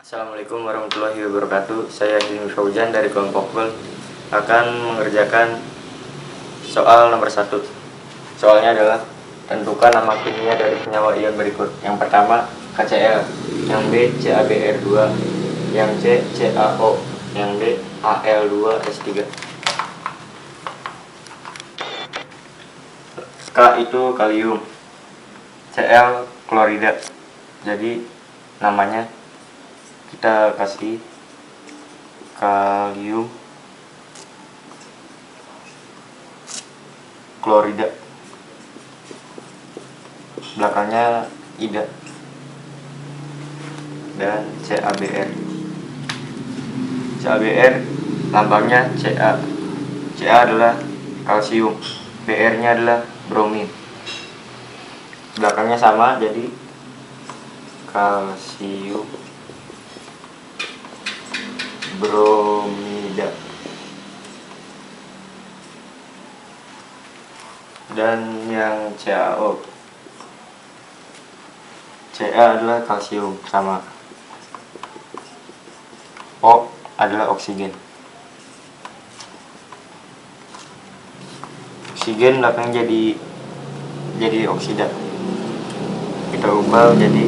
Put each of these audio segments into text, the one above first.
Assalamualaikum warahmatullahi wabarakatuh. Saya Hilmi Fauzan dari kelompok Bel akan mengerjakan soal nomor 1. Soalnya adalah tentukan nama kimia dari senyawa ion berikut. Yang pertama KCl, yang B CaBr2, yang C CaO, yang D Al2S3. K itu kalium, Cl klorida. Jadi namanya kita kasih kalium klorida, belakangnya ida. Dan CaBr lambangnya Ca. Ca adalah kalsium, Br nya adalah bromin, belakangnya sama, jadi kalsium bromida. Dan yang CaO, Ca adalah kalsium, sama. O adalah oksigen. Oksigen belakang jadi oksida, kita ubah jadi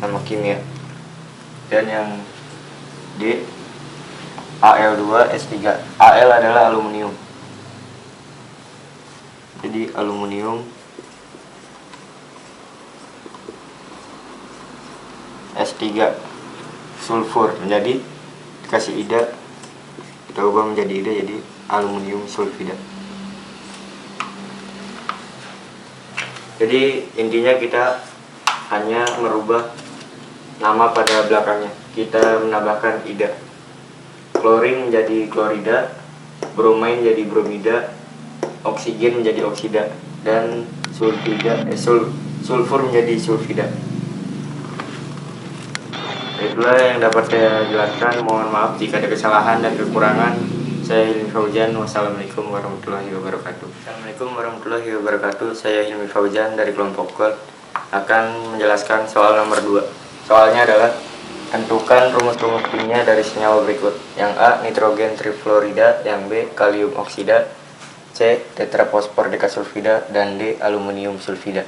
nama kimia. Dan yang D Al2S3. Al adalah aluminium, jadi aluminium S3 sulfur, menjadi dikasih ida, kita ubah menjadi ida, jadi aluminium sulfida. Jadi intinya kita hanya merubah nama pada belakangnya, kita menambahkan ida. Klorin menjadi klorida, bromain menjadi bromida, oksigen menjadi oksida, dan sulfur menjadi sulfida. Itulah yang dapat saya jelaskan. Mohon maaf jika ada kesalahan dan kekurangan. Saya Hilmi Fauzan. Wassalamualaikum warahmatullahi wabarakatuh. Assalamualaikum warahmatullahi wabarakatuh. Saya Hilmi Fauzan dari kelompok Gold akan menjelaskan soal nomor 2. Soalnya adalah tentukan rumus-rumus kimia dari senyawa berikut. Yang A nitrogen trifluorida, yang B kalium oksida, C tetrafosfor dekasulfida, dan D aluminium sulfida.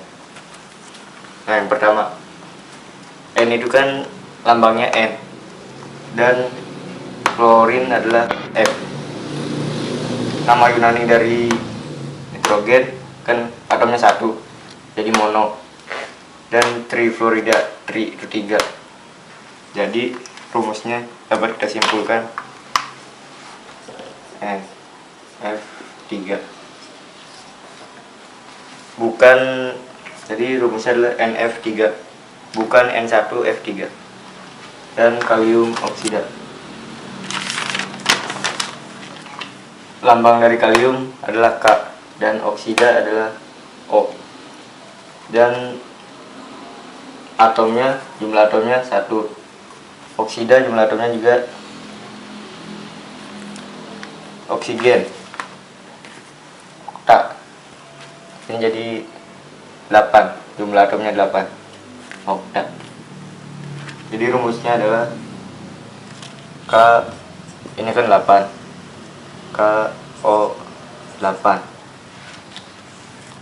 Nah, yang pertama, N itu kan lambangnya N, dan klorin adalah F. Nama Yunani dari nitrogen kan atomnya 1, jadi mono. Dan trifluorida, tri itu 3. Jadi rumusnya dapat kita simpulkan NF3. Bukan, jadi rumusnya adalah NF3, bukan N1F3. Dan kalium oksida, lambang dari kalium adalah K, dan oksida adalah O. Dan atomnya, jumlah atomnya 1. Oksida jumlah atomnya juga oksigen, tak, ini jadi 8, jumlah atomnya 8 oktat. Jadi rumusnya adalah K, ini kan 8, KO8,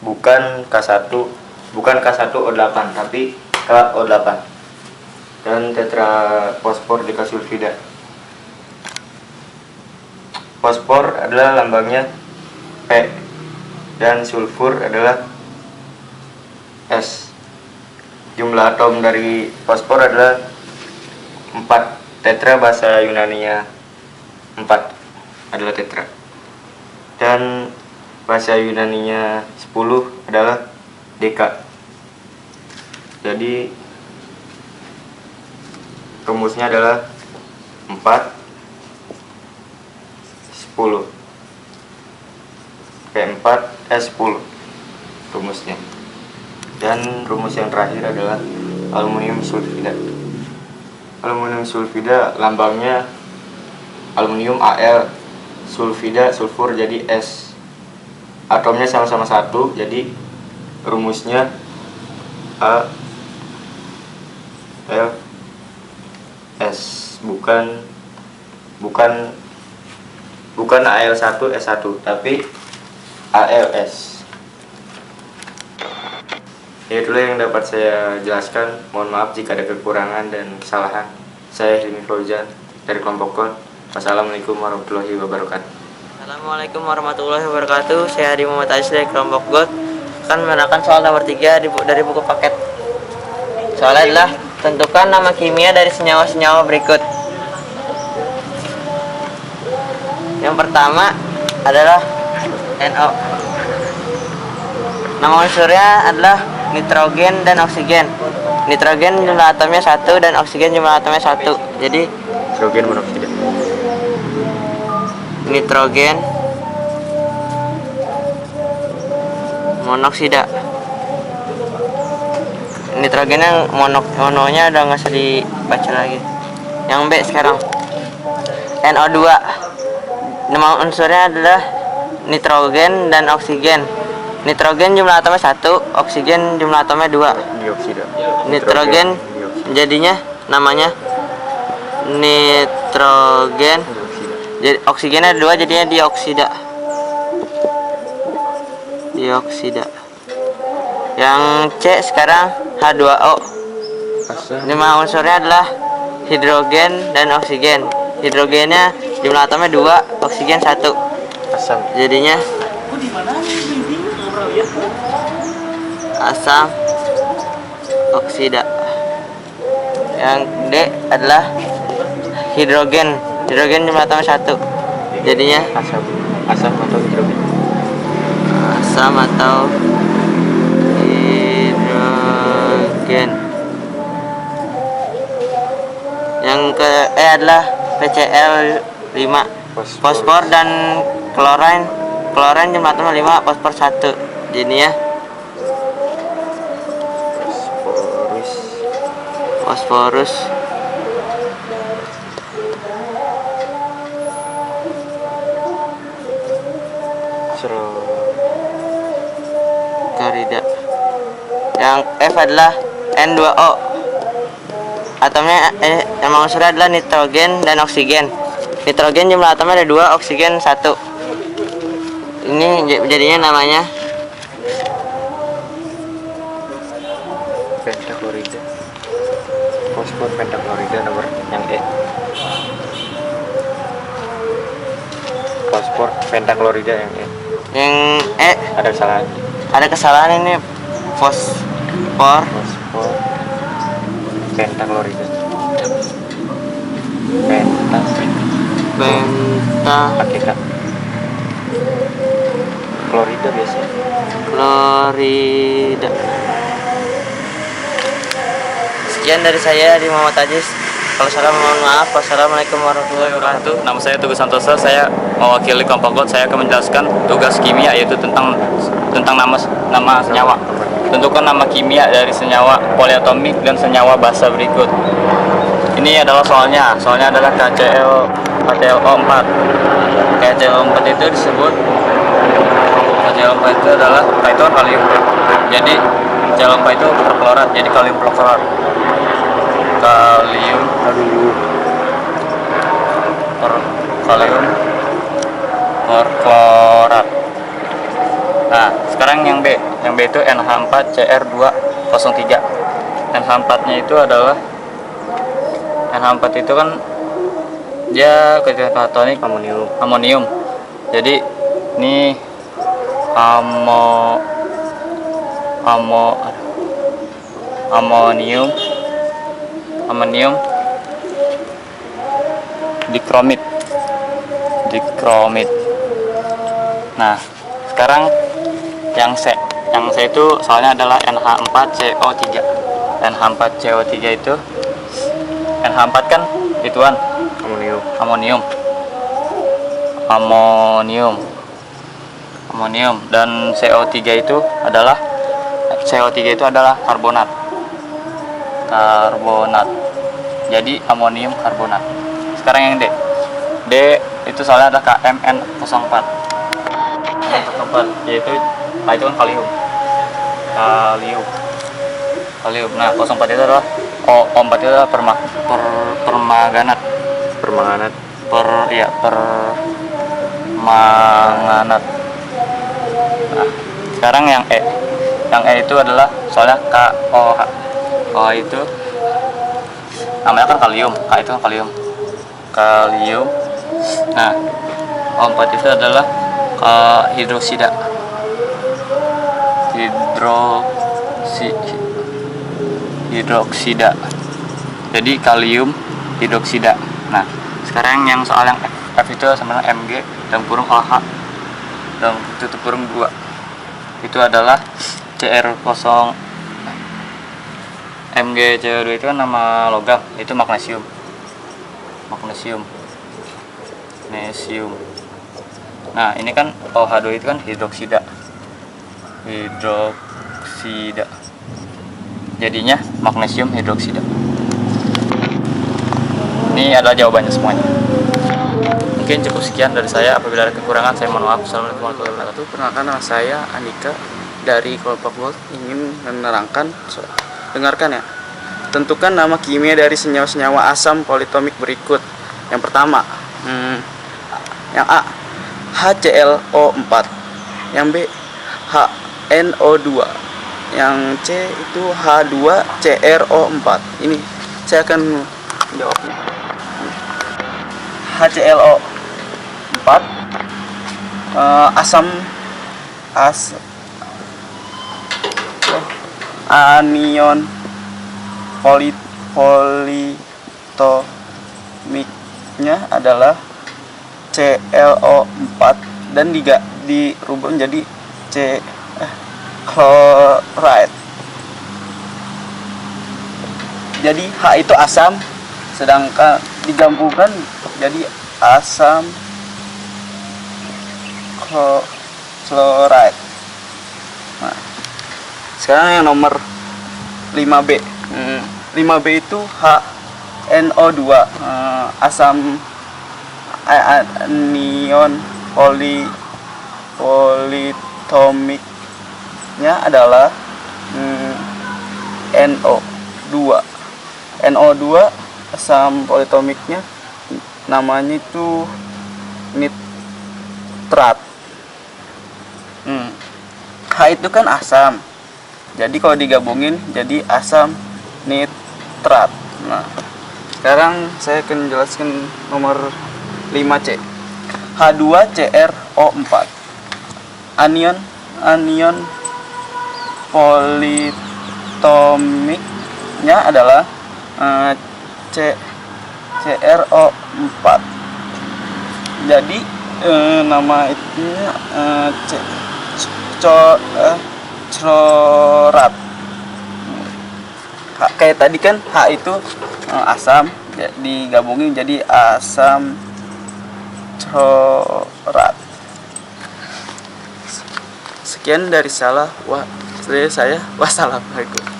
bukan K1, bukan K1O8, tapi KO8. Dan tetrafosfor dekasulfida. Fosfor adalah lambangnya P, dan sulfur adalah S. Jumlah atom dari fosfor adalah 4. Tetra bahasa Yunaninya 4 adalah tetra. Dan bahasa Yunaninya 10 adalah deka. Jadi rumusnya adalah 4, 10. P4 S10 rumusnya. Dan rumus yang terakhir adalah aluminium sulfida. Aluminium sulfida lambangnya aluminium Al, sulfida sulfur jadi S. Atomnya sama-sama 1, jadi rumusnya A bukan bukan bukan Al1S1 tapi ALS. Ya, itulah yang dapat saya jelaskan. Mohon maaf jika ada kekurangan dan kesalahan. Saya Hilmi Fauzan dari kelompok GOT. Wassalamualaikum warahmatullahi wabarakatuh. Assalamualaikum warahmatullahi wabarakatuh. Saya Hadi Muhammad Aziz dari kelompok GOT akan menerangkan soal nomor 3 dari buku paket. Soalnya adalah tentukan nama kimia dari senyawa-senyawa berikut. Yang pertama adalah NO. Nama unsurnya adalah nitrogen dan oksigen. Nitrogen jumlah atomnya 1 dan oksigen jumlah atomnya 1. Jadi Nitrogen monoksida. nitrogen monoksida. Nitrogen yang mononya udah nggak usah dibaca lagi. Yang B sekarang NO2. Nama unsurnya adalah nitrogen dan oksigen. Nitrogen jumlah atomnya 1, oksigen jumlah atomnya 2. Dioksida. Nitrogen jadinya namanya nitrogen. Jadi oksigennya 2 jadinya dioksida. Dioksida. Yang C sekarang H2O. Nama unsurnya adalah hidrogen dan oksigen. Hidrogennya jumlah atomnya 2, oksigen 1. Asam. Jadinya asam oksida. Yang D adalah hidrogen. Hidrogen jumlah atomnya 1. Jadinya Asam atau hidrogen. asam atau hidrogen. Yang ke E adalah PCl5. Fosfor dan klorin. Klorin jumlah atomnya 5, fosfor 1. Jadinya fosforus. Karida. Yang F adalah N2O. Atomnya nama unsurnya adalah nitrogen dan oksigen. Nitrogen jumlah atomnya ada 2, oksigen 1. Ini jadinya namanya pentaklorida. Fosfor pentaklorida nomor yang E. Fosfor pentaklorida yang E. yang E. Ada kesalahan. Ada kesalahan ini. Fosfor Pentaklorida. Pakai K. Klorida biasa. Klorida. Sekian dari saya di Muhammad Aziz. Kalau salah mohon maaf. Wassalamualaikum warahmatullahi wabarakatuh. Nama saya Tugu Santoso. Saya mewakili kelompok GOT. Saya akan menjelaskan tugas kimia, yaitu tentang nama senyawa. Tentukan nama kimia dari senyawa poliatomik dan senyawa basa berikut. Ini adalah soalnya. Soalnya adalah KClO4. KClO4 itu disebut KClO4 itu adalah kalium. Jadi KClO4 itu perklorat. Jadi kalium perklorat. Kalium perklorat. Nah, sekarang yang B. Yang B itu NH4Cr2O3. NH4-nya itu adalah NH4 itu kan dia ketika katonik amonium. Jadi ini amonium dikromit. Nah, sekarang yang C itu soalnya adalah NH4CO3. NH4CO3 itu NH4 kan ituan amonium dan CO3 itu adalah karbonat. Jadi amonium karbonat. Sekarang yang D itu soalnya ada KMN04. yaitu itu kan kalium. Kalium. Nah, 04 itu adalah O4 itu adalah permanganat. Permanganat. Permanganat. Nah, sekarang yang E. Yang E itu adalah soalnya KOH. KOH itu namanya kan kalium. K itu kan kalium. Kalium. Nah, O4 itu adalah hidroksida. Hidroksida. Jadi kalium hidroksida. Nah, sekarang yang soal yang F itu sama Mg dalam kurung OH dalam tutup kurung 2. Itu adalah Cr0. MgCO2 itu kan nama logam, itu magnesium. Nah, ini kan OH2 itu kan hidroksida. Jadinya magnesium hidroksida. Ini adalah jawabannya semuanya. Mungkin cukup sekian dari saya. Apabila ada kekurangan, saya mohon maaf. Assalamualaikum warahmatullahi wabarakatuh. Perkenalkan, nama saya Andika dari kelompok Volt, ingin menerangkan. Dengarkan ya. Tentukan nama kimia dari senyawa-senyawa asam politomik berikut. Yang pertama, yang A, HClO4. Yang B, HNO2. Yang C itu H2CrO4. Ini saya akan menjawabnya. HClO4 anion politomiknya adalah ClO4 dan dirubah menjadi chloride. Jadi H itu asam, sedangkan digabungkan jadi asam chloride. Nah, sekarang yang nomor 5B. 5B itu HNO2, asam anion politomiknya adalah NO2. NO2 asam politomiknya namanya itu nitrat. H itu kan asam, jadi kalau digabungin jadi asam nitrat. Nah, sekarang saya akan menjelaskan nomor 5C. H2CrO4. Anion politomiknya adalah CrO4. Jadi nama itu chlorate. Kayak tadi kan H itu asam, digabungin jadi asam chlorate. Sekian dari saya. Wassalamualaikum.